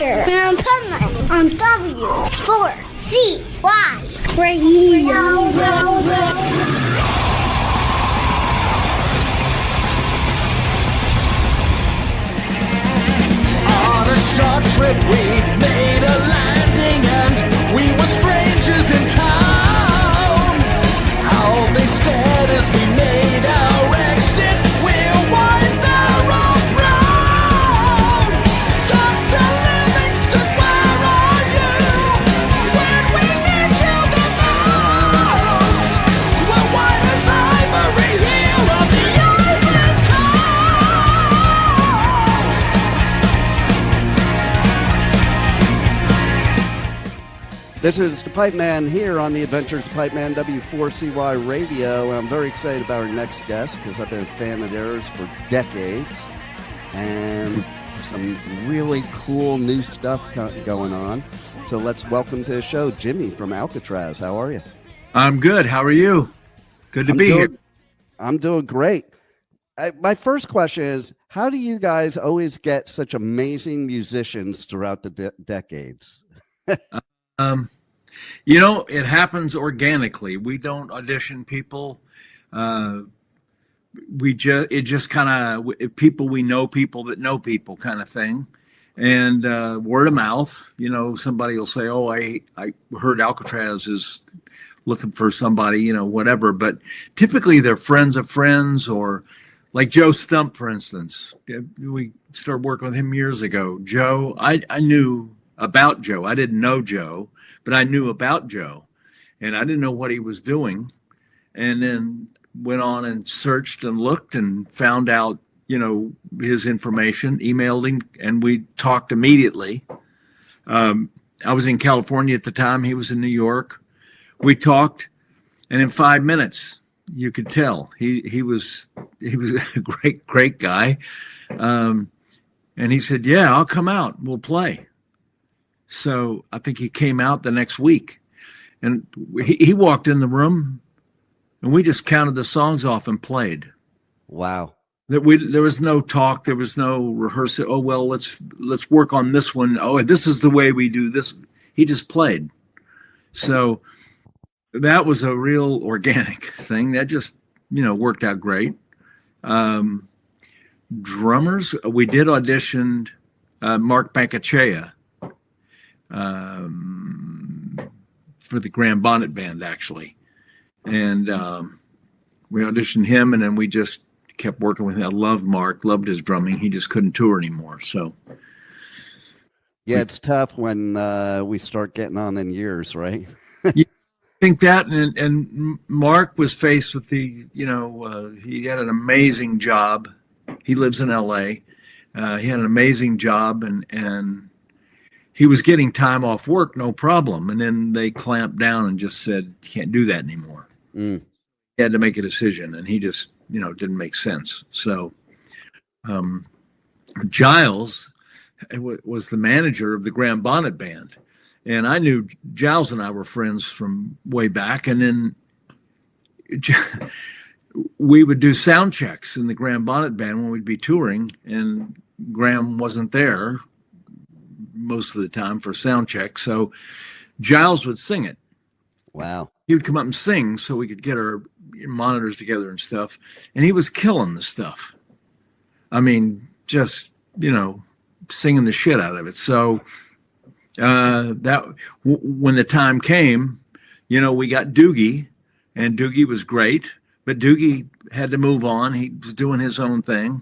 adventure in Puntland on W4CY Radio. On a short trip we made a landing and we were strangers in town. How they stared as we made our exit. We'll wind the road round. Dr. Livingston, where are you? When we need you the most. We're white as ivory here on the Ivory Coast. This is the Pipe Man here on the Adventures of Pipe Man W4CY Radio. And I'm very excited about our next guest because I've been a fan of theirs for decades. And some really cool new stuff going on. So let's welcome to the show Jimmy from Alcatrazz. How are you? I'm good. How are you? Good to be here. I'm doing great. My first question is, how do you guys always get such amazing musicians throughout the decades? It happens organically. We don't audition people. It just kind of people we know, people that know people kind of thing. And word of mouth, somebody will say, oh, I heard Alcatrazz is looking for somebody, whatever. But typically they're friends of friends, or like Joe Stump, for instance. We started working with him years ago. Joe, I knew about Joe. I didn't know Joe, but I knew about Joe, and I didn't know what he was doing. And then went on and searched and looked and found out, his information, emailed him, and we talked immediately. I was in California at the time. He was in New York. We talked, and in 5 minutes, you could tell he was a great guy. And he said, yeah, I'll come out. We'll play. So I think he came out the next week, and he walked in the room, and we just counted the songs off and played. Wow. There was no talk. There was no rehearsal. Oh, well, let's work on this one. Oh, this is the way we do this. He just played. So that was a real organic thing. That just, worked out great. Drummers, we did audition Mark Bankachea for the Grand Bonnet Band, actually. And we auditioned him, and then we just kept working with him. I loved Mark, loved his drumming. He just couldn't tour anymore. So, yeah, it's tough when we start getting on in years, right? Yeah, I think that, and Mark was faced with he had an amazing job. He lives in LA. He had an amazing job, and he was getting time off work, no problem. And then they clamped down and just said, you can't do that anymore. He had to make a decision, and he just, didn't make sense. So Giles was the manager of the Grand Bonnet Band. And I knew Giles and I were friends from way back. And then we would do sound checks in the Grand Bonnet Band when we'd be touring, and Graham wasn't there most of the time for sound check. So Giles would sing it. Wow. He would come up and sing so we could get our monitors together and stuff. And he was killing the stuff. I mean, just, singing the shit out of it. So when the time came, we got Doogie, and Doogie was great, but Doogie had to move on. He was doing his own thing.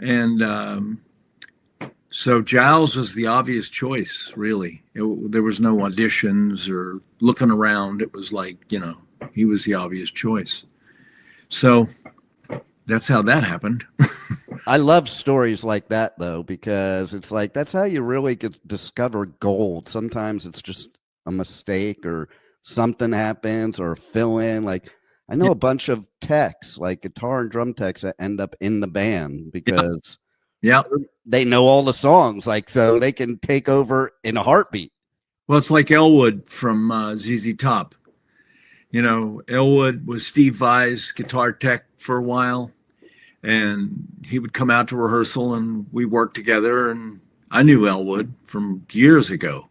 And so Giles was the obvious choice, really. There was no auditions or looking around. It was like, he was the obvious choice. So that's how that happened. I love stories like that, though, because it's like that's how you really get discover gold. Sometimes it's just a mistake or something happens or fill in. Like I know a bunch of techs, like guitar and drum techs, that end up in the band because they know all the songs, like so they can take over in a heartbeat. Well, it's like Elwood from ZZ Top. Elwood was Steve Vai's guitar tech for a while, and he would come out to rehearsal and we worked together, and I knew Elwood from years ago.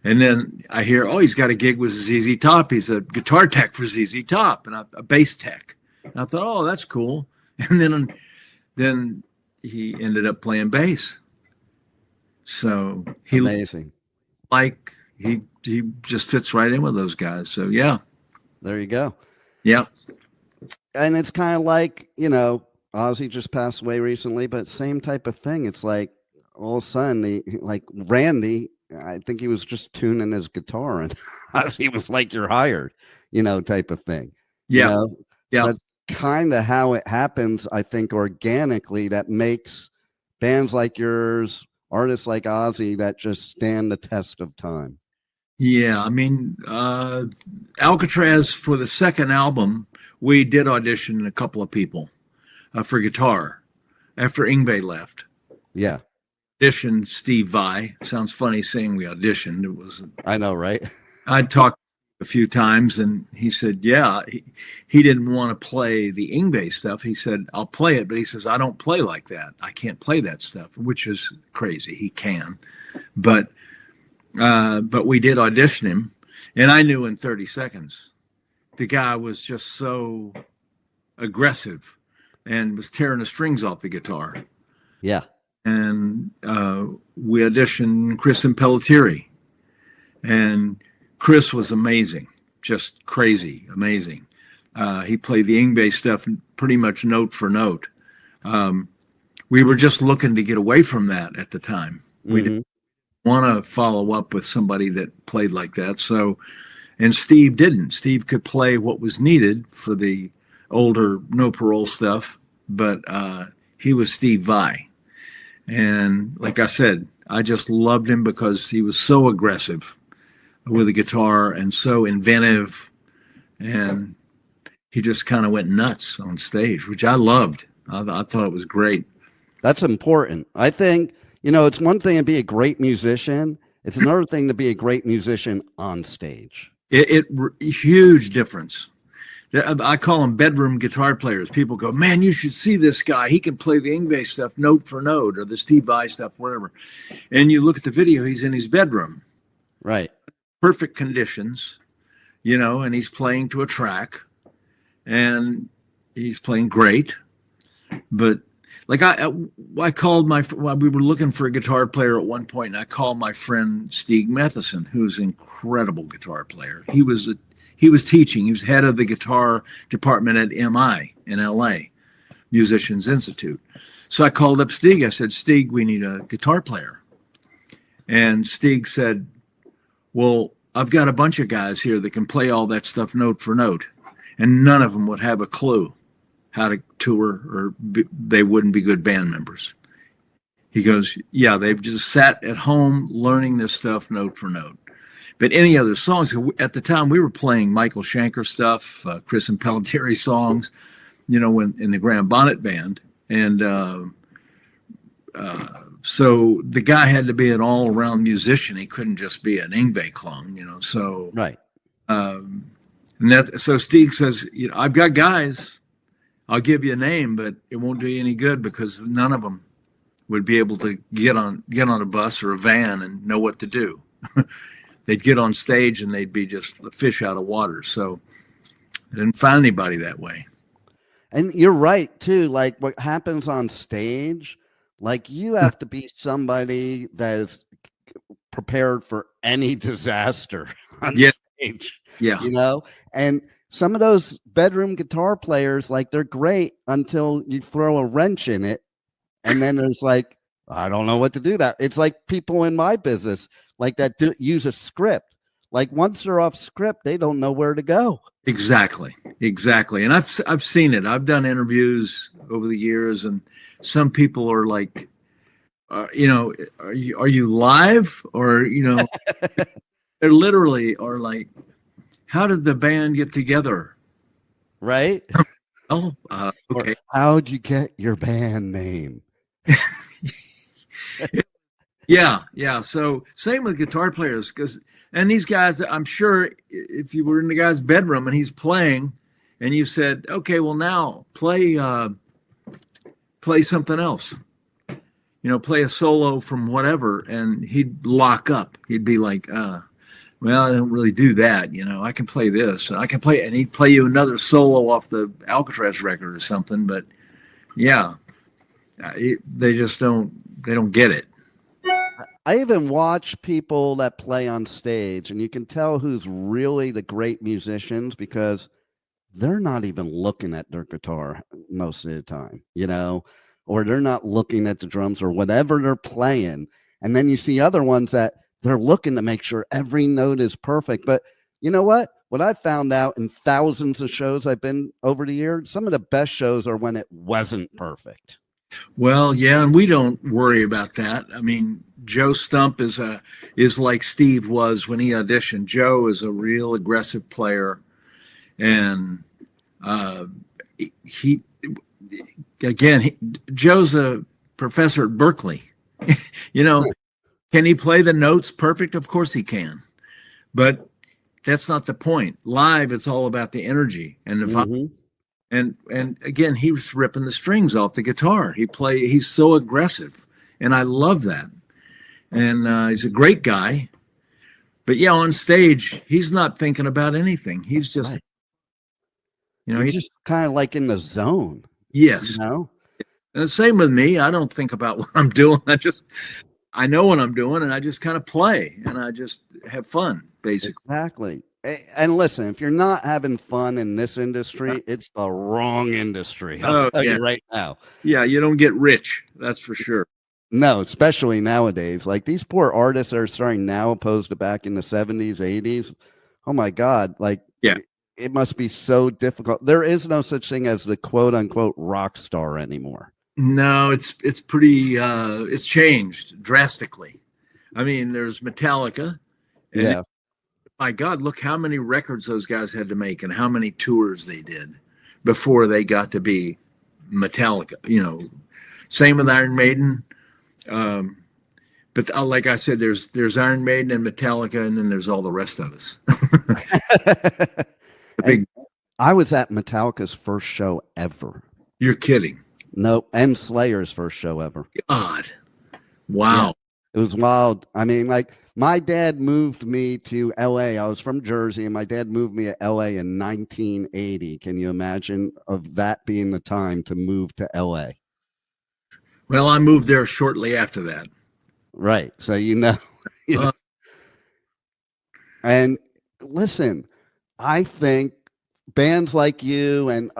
And then I hear, oh, he's got a gig with ZZ Top. He's a guitar tech for ZZ Top and a bass tech. And I thought, oh, that's cool. And then he ended up playing bass. So amazing. He just fits right in with those guys. So yeah. There you go. Yeah. And it's kind of like, you know, Ozzy just passed away recently, but same type of thing. It's like all of a sudden, like Randy, I think he was just tuning his guitar and Ozzy was like, you're hired, you know, type of thing. Yeah. You know? Yeah. So that's kind of how it happens, I think, organically, that makes bands like yours, artists like Ozzy, that just stand the test of time. Yeah, I mean, Alcatrazz, for the second album, we did audition a couple of people for guitar after Yngwie left. Yeah. Auditioned Steve Vai. Sounds funny saying we auditioned. It was. I know, right? I talked a few times, and he said, yeah, he didn't want to play the Yngwie stuff. He said, I'll play it, but he says, I don't play like that. I can't play that stuff, which is crazy. He can, but we did audition him, and I knew in 30 seconds the guy was just so aggressive and was tearing the strings off the guitar. Yeah. And we auditioned Chris and Pelletieri, and Chris was amazing, just crazy amazing. He played the Yngwie stuff pretty much note for note. We were just looking to get away from that at the time. We didn't want to follow up with somebody that played like that. So, and Steve didn't. Steve could play what was needed for the older No Parole stuff, but he was Steve Vai. And like I said, I just loved him because he was so aggressive with the guitar and so inventive, and he just kind of went nuts on stage, which I loved. I thought it was great. That's important. I think, you know, it's one thing to be a great musician. It's another thing to be a great musician on stage. Huge difference. I call them bedroom guitar players. People go, man, you should see this guy. He can play the Yngwie stuff note for note, or the Steve Vai stuff, whatever. And you look at the video, he's in his bedroom. Right. Perfect conditions, you know, and he's playing to a track, and he's playing great. But like I called we were looking for a guitar player at one point, and I called my friend Stig Matheson, who's an incredible guitar player. He was teaching. He was head of the guitar department at MI in LA, Musicians Institute. So I called up Stig. I said, Stig, we need a guitar player. And Stig said, well, I've got a bunch of guys here that can play all that stuff note for note, and none of them would have a clue how to tour, or they wouldn't be good band members. He goes, yeah, they've just sat at home learning this stuff note for note. But any other songs, at the time we were playing Michael Schenker stuff, Chris and Pelletieri songs, you know, in the Grand Bonnet Band. And so the guy had to be an all-around musician. He couldn't just be an Yngwie clone, you know. So right. So Steve says, you know, I've got guys. I'll give you a name, but it won't do you any good because none of them would be able to get on a bus or a van and know what to do. They'd get on stage and they'd be just a fish out of water. So I didn't find anybody that way. And you're right too. Like what happens on stage, like you have to be somebody that is prepared for any disaster on stage. Yeah. You know, and some of those bedroom guitar players, like they're great until you throw a wrench in it. And then there's like, I don't know what to do. That it's like people in my business, like that use a script. Like once they're off script, they don't know where to go. Exactly. And I've seen it. I've done interviews over the years, and some people are like, you know, are you live? Or, you know, they literally are like, how did the band get together? Right. Oh, okay. Or how'd you get your band name? Yeah. So same with guitar players, and these guys, I'm sure if you were in the guy's bedroom and he's playing and you said, okay, well now play something else. play a solo from whatever, and he'd lock up. He'd be like, well, I don't really do that. I can play this, and I can play, and he'd play you another solo off the Alcatrazz record or something. But yeah, they just they don't get it. I even watch people that play on stage, and you can tell who's really the great musicians because they're not even looking at their guitar most of the time, or they're not looking at the drums or whatever they're playing. And then you see other ones that they're looking to make sure every note is perfect. But you know what? What I found out in thousands of shows I've been over the years, some of the best shows are when it wasn't perfect. Well, yeah, and we don't worry about that. I mean, Joe Stump is like Steve was when he auditioned. Joe is a real aggressive player, and Joe's a professor at Berkeley. Can he play the notes perfect? Of course he can, but that's not the point. Live, it's all about the energy and the and again, he was ripping the strings off the guitar. He's so aggressive, and I love that. And he's a great guy. But yeah, on stage, he's not thinking about anything. He's just, he's just kind of like in the zone. Yes. And the same with me. I don't think about what I'm doing. I know what I'm doing, and I just kind of play, and I just have fun, basically. Exactly. And listen, if you're not having fun in this industry, it's the wrong industry. I'll tell you right now. Yeah, you don't get rich. That's for sure. No, especially nowadays. Like these poor artists are starting now opposed to back in the 70s, 80s. Oh my God. Like, it must be so difficult. There is no such thing as the quote unquote rock star anymore. No, it's pretty, it's changed drastically. I mean, there's Metallica. And my God, look how many records those guys had to make and how many tours they did before they got to be Metallica. Same with Iron Maiden. But like I said, there's Iron Maiden and Metallica, and then there's all the rest of us. I was at Metallica's first show ever. You're kidding. No, and Slayer's first show ever. God. Wow. Yeah, it was wild. I mean, like, my dad moved me to LA. I was from Jersey, and my dad moved me to LA in 1980. Can you imagine of that being the time to move to LA? Well, I moved there shortly after that. Right. So, and listen, I think bands like you and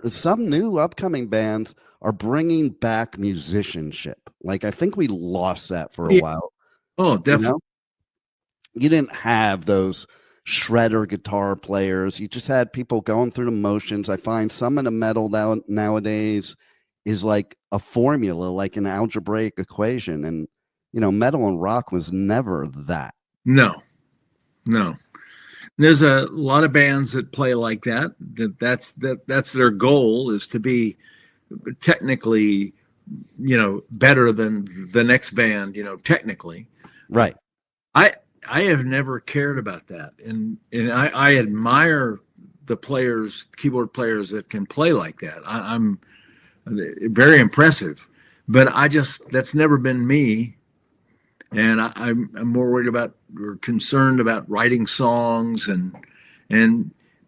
some new upcoming bands are bringing back musicianship. Like, I think we lost that for a while. Oh, definitely. You didn't have those shredder guitar players. You just had people going through the motions. I find some of the metal nowadays is like a formula, like an algebraic equation. And, metal and rock was never that. No. There's a lot of bands that play like that. That's their goal, is to be technically, better than the next band, technically. Right. I have never cared about that. And I admire the keyboard players that can play like that. I'm very impressive, but that's never been me. And I'm more worried about or concerned about writing songs and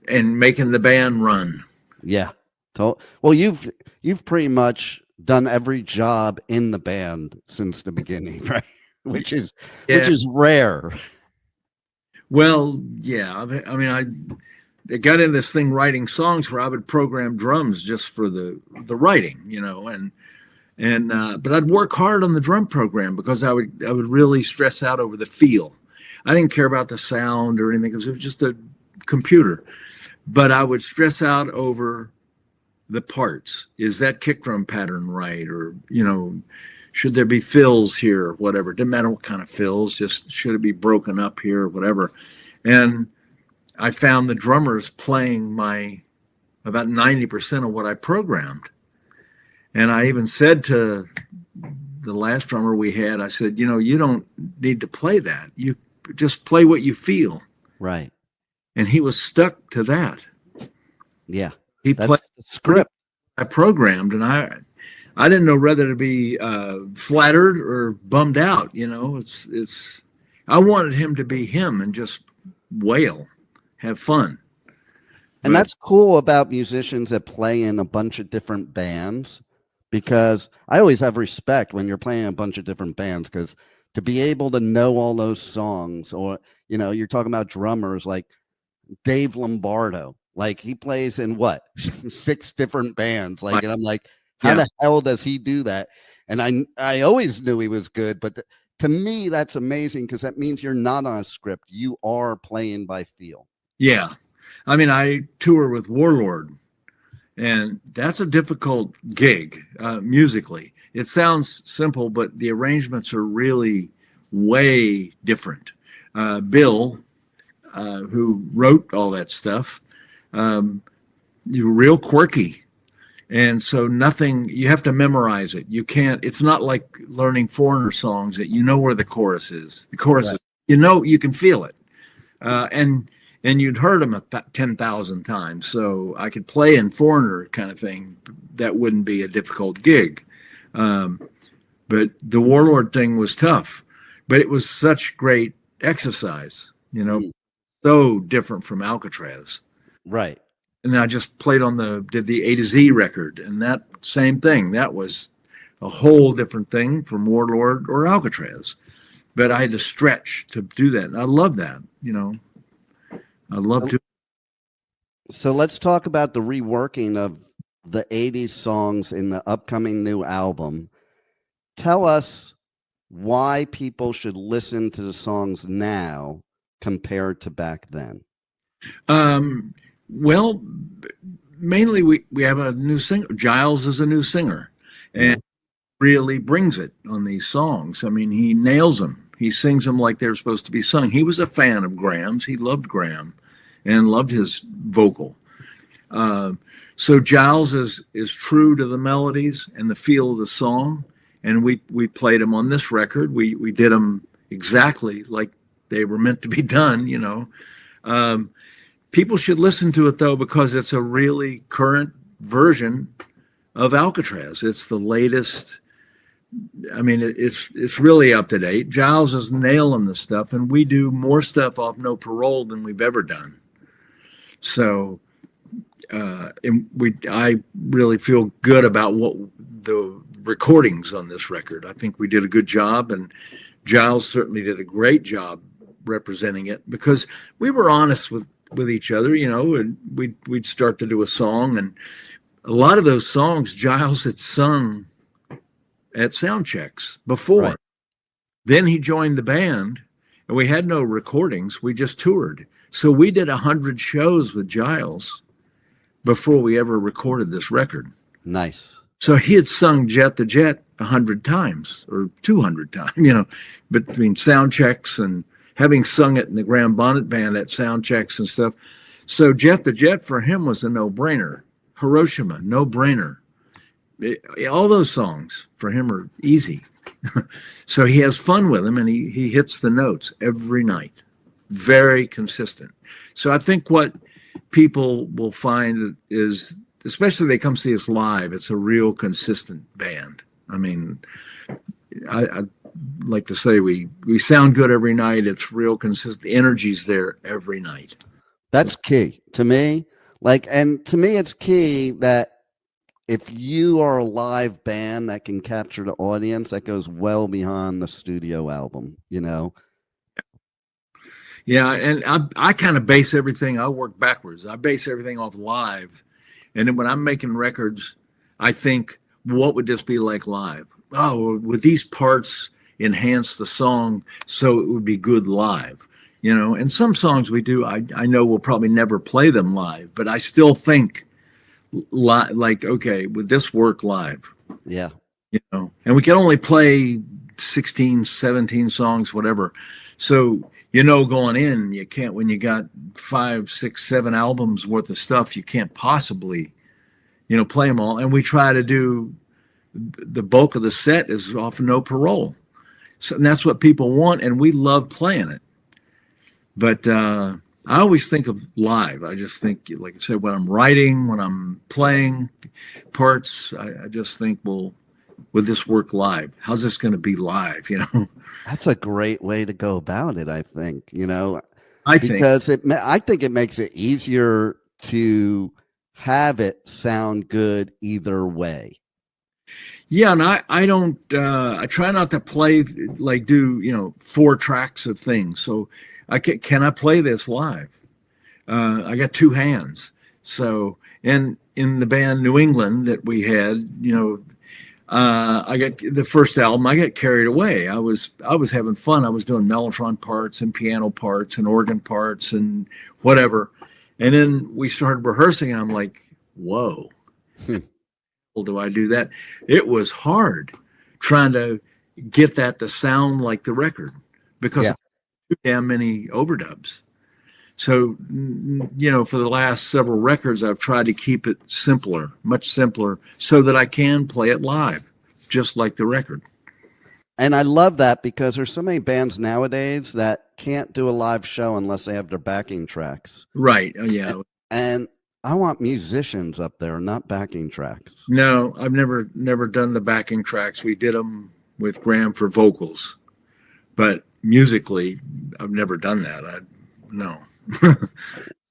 making the band run. Yeah. Well, you've pretty much done every job in the band since the beginning, right? Which is rare. Well, yeah. I mean, I got in this thing writing songs where I would program drums just for the writing, but I'd work hard on the drum program because I would really stress out over the feel. I didn't care about the sound or anything because it was just a computer, but I would stress out over the parts. Is that kick drum pattern right? Or, should there be fills here or whatever? Didn't matter what kind of fills, just should it be broken up here or whatever. And I found the drummers playing about 90% of what I programmed. And I even said to the last drummer we had, I said, you don't need to play that. You just play what you feel. Right. And he was stuck to that. Yeah. He played the script I programmed, and I didn't know whether to be flattered or bummed out. I wanted him to be him and just wail, have fun. And that's cool about musicians that play in a bunch of different bands, because I always have respect when you're playing a bunch of different bands, because to be able to know all those songs, or, you're talking about drummers like Dave Lombardo, like he plays in what, 6 different bands. Like, and I'm like, how the hell does he do that? And I always knew he was good, but to me, that's amazing, because that means you're not on a script. You are playing by feel. Yeah. I mean, I tour with Warlord, and that's a difficult gig musically. It sounds simple, but the arrangements are really way different. Bill, who wrote all that stuff, you're real quirky. And so you have to memorize it. You can't, it's not like learning Foreigner songs that you know where the chorus is. The chorus is, you can feel it. And you'd heard them 10,000 times. So I could play in Foreigner kind of thing. That wouldn't be a difficult gig. But the Warlord thing was tough, but it was such great exercise, so different from Alcatrazz. Right. And I just did the A to Z record, and that same thing. That was a whole different thing from Warlord or Alcatrazz. But I had to stretch to do that. And I love that, I love to. So let's talk about the reworking of the 80s songs in the upcoming new album. Tell us why people should listen to the songs now compared to back then. Well, mainly we have a new singer. Giles is a new singer, and really brings it on these songs. I mean, he nails them. He sings them like they're supposed to be sung. He was a fan of Graham's. He loved Graham and loved his vocal. So Giles is true to the melodies and the feel of the song. And we played them on this record. We did them exactly like they were meant to be done, People should listen to it, though, because it's a really current version of Alcatrazz. It's the latest. I mean, it's really up to date. Giles is nailing the stuff, and we do more stuff off No Parole than we've ever done. So I really feel good about what the recordings on this record. I think we did a good job, and Giles certainly did a great job representing it, because we were honest with each other, and we'd start to do a song, and a lot of those songs Giles had sung at sound checks before. Right. Then he joined the band, and we had no recordings. We just toured. So we did 100 shows with Giles before we ever recorded this record. Nice. So he had sung Jet the Jet 100 times or 200 times, between sound checks and having sung it in the Graham Bonnet Band at sound checks and stuff. So Jet the Jet for him was a no-brainer. Hiroshima, no-brainer. All those songs for him are easy. So he has fun with them, and he hits the notes every night. Very consistent. So I think what people will find is, especially if they come see us live, it's a real consistent band. I mean, I like to say we sound good every night. It's real consistent. The energy's there every night. That's key to me. And to me, it's key that if you are a live band that can capture the audience, that goes well beyond the studio album, Yeah, and I kind of base everything. I work backwards. I base everything off live. And then when I'm making records, I think, what would this be like live? Oh, would these parts enhance the song so it would be good live? And some songs we do, I know we'll probably never play them live, but I still think like, okay, would this work live? Yeah. And we can only play 16, 17 songs, whatever. So, going in, you can't, when you got 5, 6, 7 albums worth of stuff, you can't possibly, play them all. And we try to do the bulk of the set is off No Parole. So, and that's what people want. And we love playing it. But I always think of live. I just think, like I said, when I'm writing, when I'm playing parts, I just think, well, would this work live? How's this going to be live? You know, That's a great way to go about it, I think, you know, I think. because I think it makes it easier to have it sound good either way. Yeah, and I don't I try not to play like do, you know, 4 tracks of things. So can I play this live? I got 2 hands. So, and in the band New England that we had, you know, I got the first album, I got carried away. I was having fun. I was doing mellotron parts and piano parts and organ parts and whatever. And then we started rehearsing and I'm like, whoa. Do I do that? It was hard trying to get that to sound like the record because too damn many overdubs. So, you know, for the last several records, I've tried to keep it simpler, much simpler, so that I can play it live, just like the record. And I love that because there's so many bands nowadays that can't do a live show unless they have their backing tracks. Right. Oh, yeah. And I want musicians up there, not backing tracks. No, I've never done the backing tracks. We did them with Graham for vocals, but musically, I've never done that. No.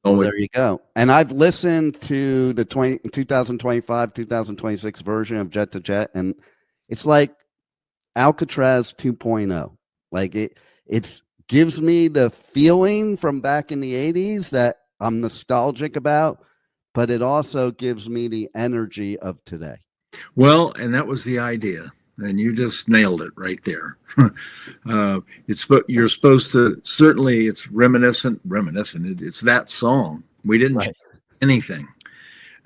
Well, there you go. And I've listened to the 2025, 2026 version of Jet to Jet, and it's like Alcatrazz 2.0. Like it gives me the feeling from back in the 80s that I'm nostalgic about, but it also gives me the energy of today. Well, and that was the idea. And you just nailed it right there. You're supposed to, certainly it's reminiscent. It's that song. We didn't change anything.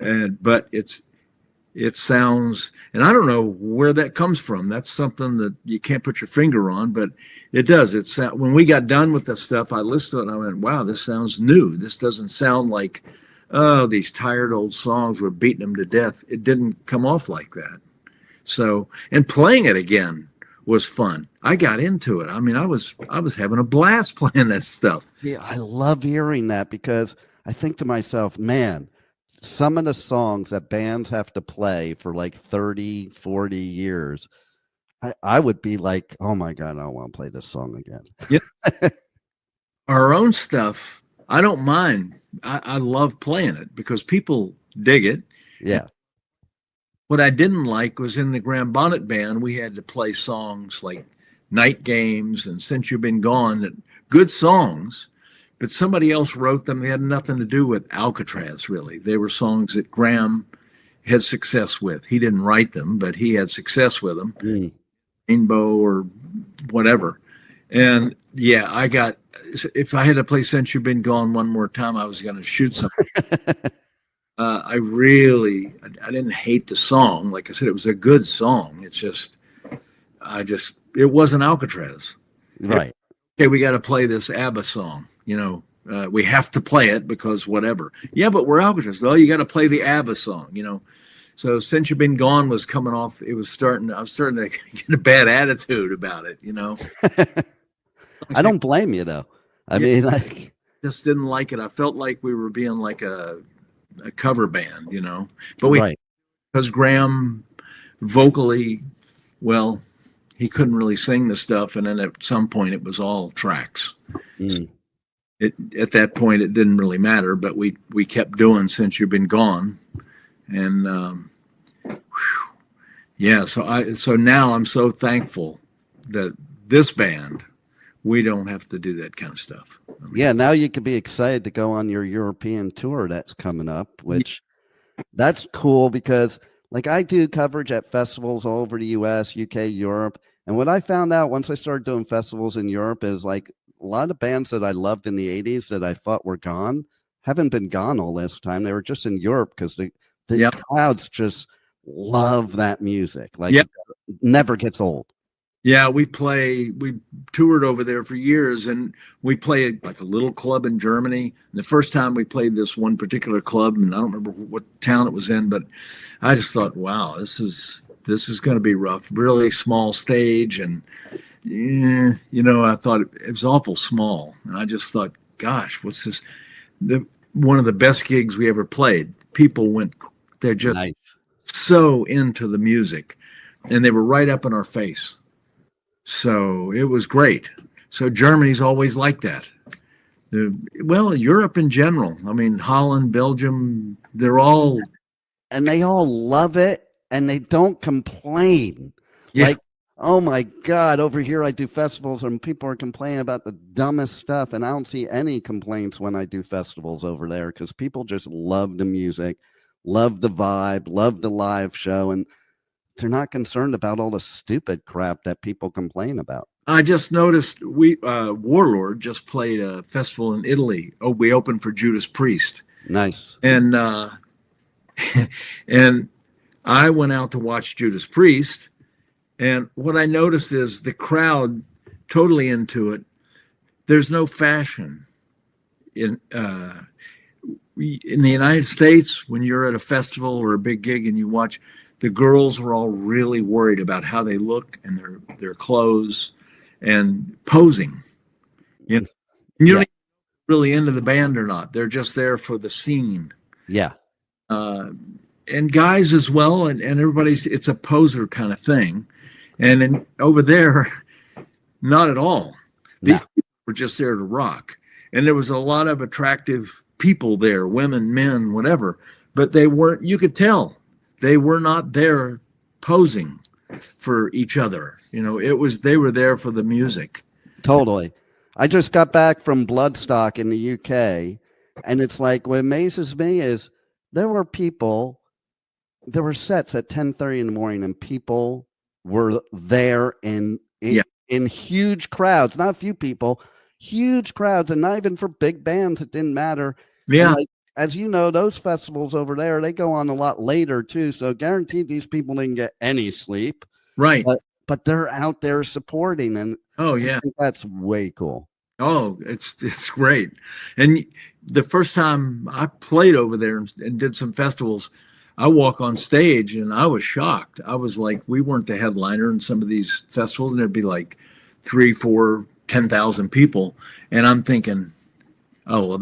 But it sounds, and I don't know where that comes from. That's something that you can't put your finger on, but it does. When we got done with the stuff, I listened to it and I went, wow, this sounds new. This doesn't sound like, oh, these tired old songs, we're beating them to death. It didn't come off like that. So, and playing it again was fun. I got into it. I mean, I was having a blast playing that stuff. Yeah, I love hearing that because I think to myself, man, some of the songs that bands have to play for like 30, 40 years, I would be like, oh my God, I don't want to play this song again. Yeah. Our own stuff, I don't mind. I love playing it because people dig it. Yeah. What I didn't like was in the Graham Bonnet Band, we had to play songs like Night Games and Since You've Been Gone, good songs, but somebody else wrote them. They had nothing to do with Alcatrazz, really. They were songs that Graham had success with. He didn't write them, but he had success with them. Rainbow or whatever. And yeah, if I had to play Since You've Been Gone one more time, I was going to shoot something. I didn't hate the song. Like I said, it was a good song. It's just, it wasn't Alcatrazz. Right. Okay, we got to play this ABBA song. You know, we have to play it because whatever. Yeah, but we're Alcatrazz. Well, you got to play the ABBA song, you know. So Since You've Been Gone was coming off. I was starting to get a bad attitude about it, you know. I don't blame you, though. I mean, like, just didn't like it. I felt like we were being like a cover band, you know, but because Graham vocally, well, he couldn't really sing the stuff. And then at some point it was all tracks. So at that point, it didn't really matter, but we kept doing Since You've Been Gone. And, yeah, so now I'm so thankful that this band, we don't have to do that kind of stuff. I mean, yeah, now you can be excited to go on your European tour that's coming up, which that's cool because like I do coverage at festivals all over the US, UK, Europe. And what I found out once I started doing festivals in Europe is like a lot of bands that I loved in the 80s that I thought were gone haven't been gone all this time. They were just in Europe because the crowds just love that music. Like it never gets old. Yeah, we toured over there for years, and we played like a little club in Germany. And the first time we played this one particular club, and I don't remember what town it was in, but I just thought, wow, this is going to be rough. Really small stage, and you know, I thought it was awful small, and I just thought, gosh, what's this? One of the best gigs we ever played. People they're just so into the music. and they were right up in our face. So it was great. So Germany's always like that. Well, Europe in general. I mean, Holland, Belgium, they're all. And they all love it, and they don't complain. Yeah. Like, oh my God, over here I do festivals and people are complaining about the dumbest stuff, and I don't see any complaints when I do festivals over there because people just love the music, love the vibe, love the live show, and they're not concerned about all the stupid crap that people complain about. I just noticed Warlord just played a festival in Italy. Oh, we opened for Judas Priest. Nice. And and I went out to watch Judas Priest, and what I noticed is the crowd totally into it. There's no fashion in the United States. When you're at a festival or a big gig and you watch, the girls are all really worried about how they look and their clothes and posing. You know, you don't even really into the band or not. They're just there for the scene. Yeah. And guys as well, and everybody's, it's a poser kind of thing. And over there, not at all. These people were just there to rock. And there was a lot of attractive people there, women, men, whatever. But they weren't, you could tell, they were not there posing for each other. You know, they were there for the music. Totally. I just got back from Bloodstock in the UK, and it's like, what amazes me is there were sets at 10:30 in the morning, and people were there in huge crowds, not a few people, huge crowds, and not even for big bands. It didn't matter. Yeah. And like, as you know, those festivals over there, they go on a lot later too. So guaranteed these people didn't get any sleep. Right. But they're out there supporting, and oh I yeah, think that's way cool. Oh, it's great. And the first time I played over there and did some festivals, I walk on stage and I was shocked. I was like, we weren't the headliner in some of these festivals, and there'd be like 3, 4, 10,000 people. And I'm thinking, oh, well,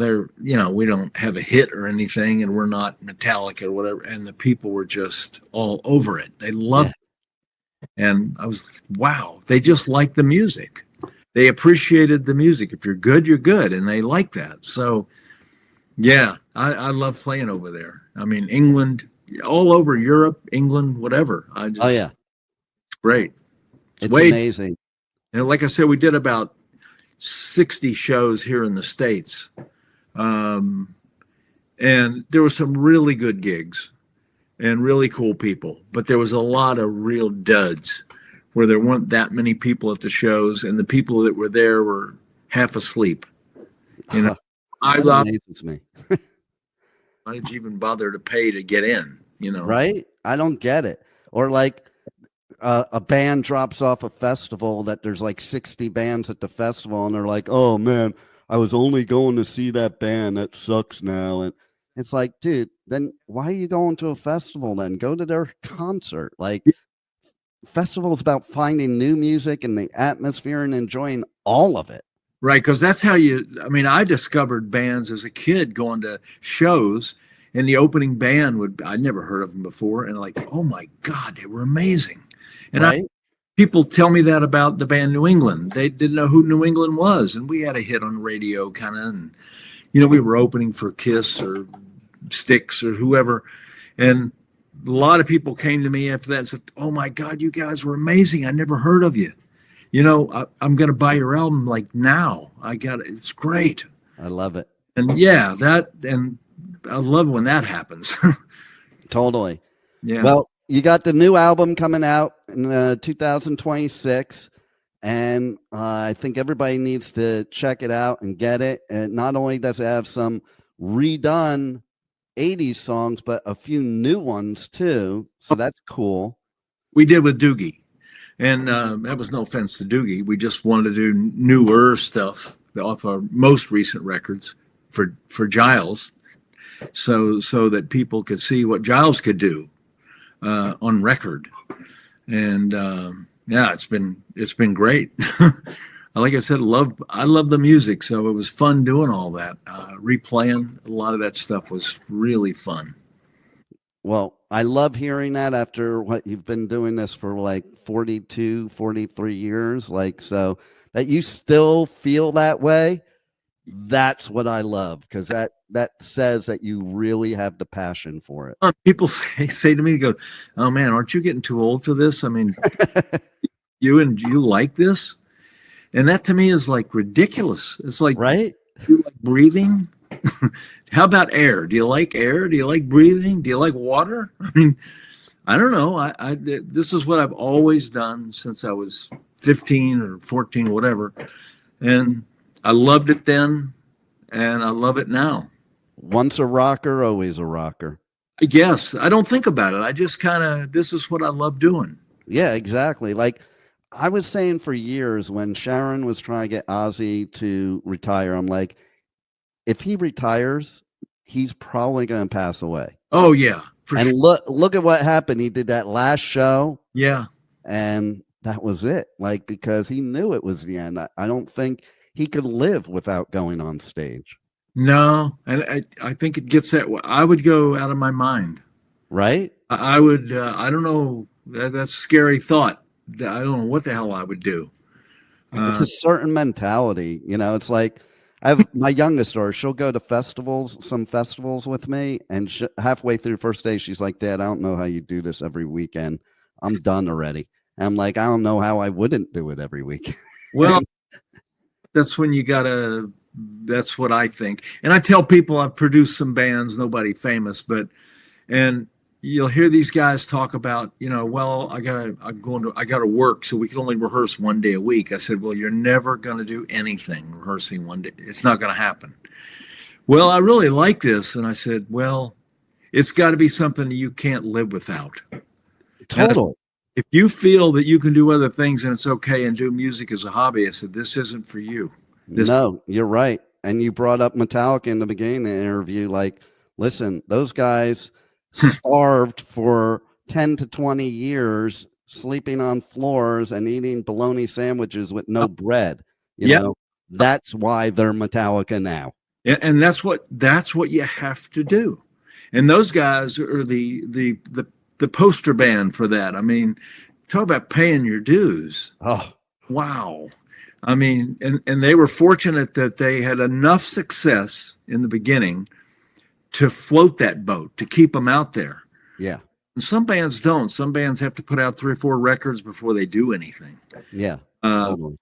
we don't have a hit or anything, and we're not Metallica or whatever. And the people were just all over it. They loved it. And I was, wow, they just like the music. They appreciated the music. If you're good, you're good. And they like that. So, yeah, I love playing over there. I mean, England, all over Europe, England, whatever. It's great. It's amazing. And like I said, we did about 60 shows here in the States. And there were some really good gigs and really cool people. But there was a lot of real duds where there weren't that many people at the shows, and the people that were there were half asleep. You know, that amazes me. Why did you even bother to pay to get in? You know, right? I don't get it. Or like a band drops off a festival that there's like 60 bands at the festival, and they're like, "Oh man, I was only going to see that band. That sucks now." And it's like, dude, then why are you going to a festival? Then go to their concert. Like, festival is about finding new music and the atmosphere and enjoying all of it. Right, because that's how I discovered bands as a kid going to shows, and the opening band I'd never heard of them before, and like, oh my God, they were amazing. And people tell me that about the band New England. They didn't know who New England was, and we had a hit on radio kind of, and we were opening for Kiss or Styx or whoever, and a lot of people came to me after that and said, oh my God, you guys were amazing. I never heard of you. I'm going to buy your album like now. I got it. It's great. I love it. And and I love when that happens. Totally. Yeah. Well, you got the new album coming out in 2026, and I think everybody needs to check it out and get it. And not only does it have some redone 80s songs, but a few new ones too. So that's cool. We did with Doogie. And that was no offense to Doogie. We just wanted to do newer stuff off our most recent records for Giles, so that people could see what Giles could do on record. And it's been great. Like I said, I love the music, so it was fun doing all that. Replaying a lot of that stuff was really fun. Well, I love hearing that after what you've been doing this for like 42, 43 years. Like, so that you still feel that way. That's what I love, because that says that you really have the passion for it. People say to me, go, "Oh man, aren't you getting too old for this? I mean, you like this?" And that to me is like ridiculous. It's like, right? You like breathing? How about air? Do you like air? Do you like breathing? Do you like water? I mean, I don't know. This is what I've always done since I was 15 or 14, whatever. And I loved it then, and I love it now. Once a rocker, always a rocker. I guess. I don't think about it. I just kind of, this is what I love doing. Yeah, exactly. Like I was saying for years when Sharon was trying to get Ozzy to retire, I'm like, if he retires, he's probably going to pass away. Oh, yeah. And sure. Look at what happened. He did that last show. Yeah. And that was it. Like, because he knew it was the end. I don't think he could live without going on stage. No. And I think it gets that way. I would go out of my mind. Right? I would, I don't know. That's a scary thought. I don't know what the hell I would do. It's a certain mentality. You know, it's like, I have my youngest daughter. She'll go to some festivals with me, and halfway through first day, she's like, "Dad, I don't know how you do this every weekend. I'm done already." And I'm like, "I don't know how I wouldn't do it every weekend." Well, that's when you gotta. That's what I think, and I tell people I've produced some bands, nobody famous, and you'll hear these guys talk about, well, I gotta work, so we can only rehearse one day a week. I said, well, you're never gonna do anything rehearsing one day. It's not gonna happen. Well, I really like this. And I said, well, it's got to be something you can't live without. Totally. If you feel that you can do other things and it's okay and do music as a hobby, I said, this isn't for you. No, you're right. And you brought up Metallica in the beginning of the interview. Like, listen, those guys starved for 10 to 20 years, sleeping on floors and eating bologna sandwiches with no bread. You know, that's why they're Metallica now. Yeah, and that's what you have to do. And those guys are the poster band for that. I mean, talk about paying your dues. Oh, wow. I mean, and they were fortunate that they had enough success in the beginning to float that boat, to keep them out there. Yeah. And some bands don't. Some bands have to put out 3 or 4 records before they do anything. Yeah. Totally.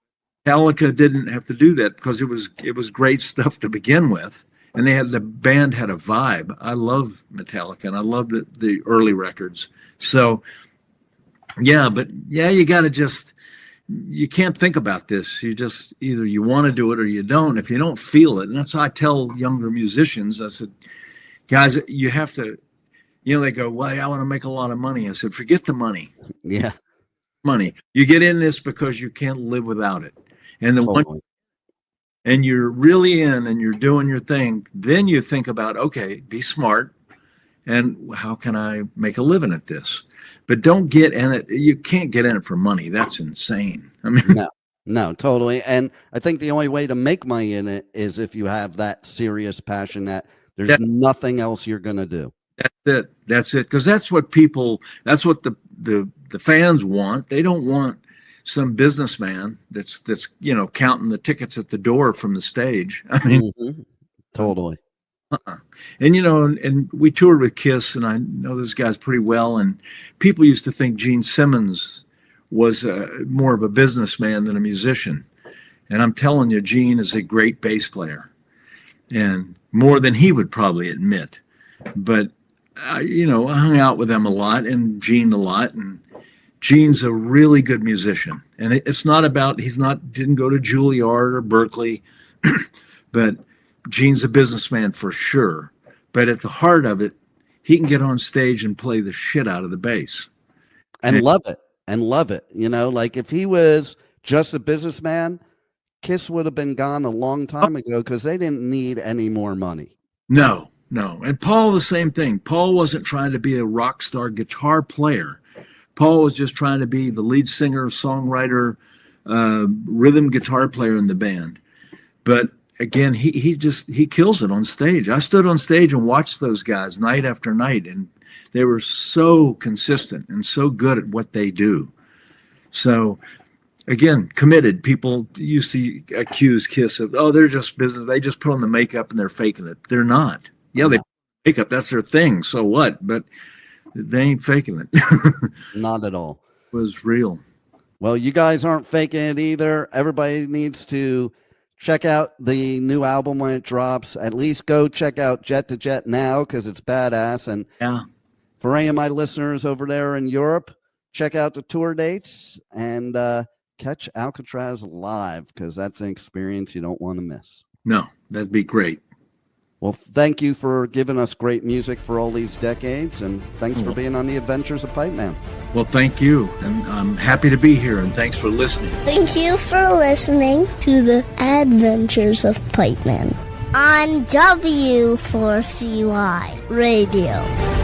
Metallica didn't have to do that because it was great stuff to begin with. And the band had a vibe. I love Metallica and I love the early records. So you got to you can't think about this. You just either you want to do it or you don't. If you don't feel it, and that's how I tell younger musicians, I said, guys, you have to, they go, well, I want to make a lot of money. I said, forget the money. Yeah. Money. You get in this because you can't live without it. And and you're really in and you're doing your thing. Then you think about, okay, be smart. And how can I make a living at this? But don't get in it. You can't get in it for money. That's insane. I mean, no, totally. And I think the only way to make money in it is if you have that serious passion that there's nothing else you're going to do. That's it. Because that's what the fans want. They don't want some businessman that's counting the tickets at the door from the stage. I mean, totally. And and we toured with Kiss, and I know those guys pretty well. And people used to think Gene Simmons was more of a businessman than a musician. And I'm telling you, Gene is a great bass player, and more than he would probably admit. But I hung out with them a lot, and Gene a lot, and Gene's a really good musician. And it's not about didn't go to Juilliard or Berkeley, but Gene's a businessman for sure, but at the heart of it, he can get on stage and play the shit out of the bass. And love it. Like if he was just a businessman, Kiss would have been gone a long time ago because they didn't need any more money. No. And Paul, the same thing. Paul wasn't trying to be a rock star guitar player. Paul was just trying to be the lead singer, songwriter, rhythm guitar player in the band. But again, he kills it on stage. I stood on stage and watched those guys night after night, and They were so consistent and so good at what they do. So, again, committed. People used to accuse Kiss of, oh, they're just business. They just put on the makeup and they're faking it. They're not. Yeah, they makeup. That's their thing. So what? But they ain't faking it. Not at all. It was real. Well, you guys aren't faking it either. Everybody needs to check out the new album when it drops. At least go check out Jet to Jet now because it's badass. And for any of my listeners over there in Europe, check out the tour dates and catch Alcatrazz live because that's an experience you don't want to miss. No, that'd be great. Well, thank you for giving us great music for all these decades, and thanks for being on the Adventures of Pipe Man. Well, thank you, and I'm happy to be here, and thanks for listening. Thank you for listening to the Adventures of Pipe Man on W4CY Radio.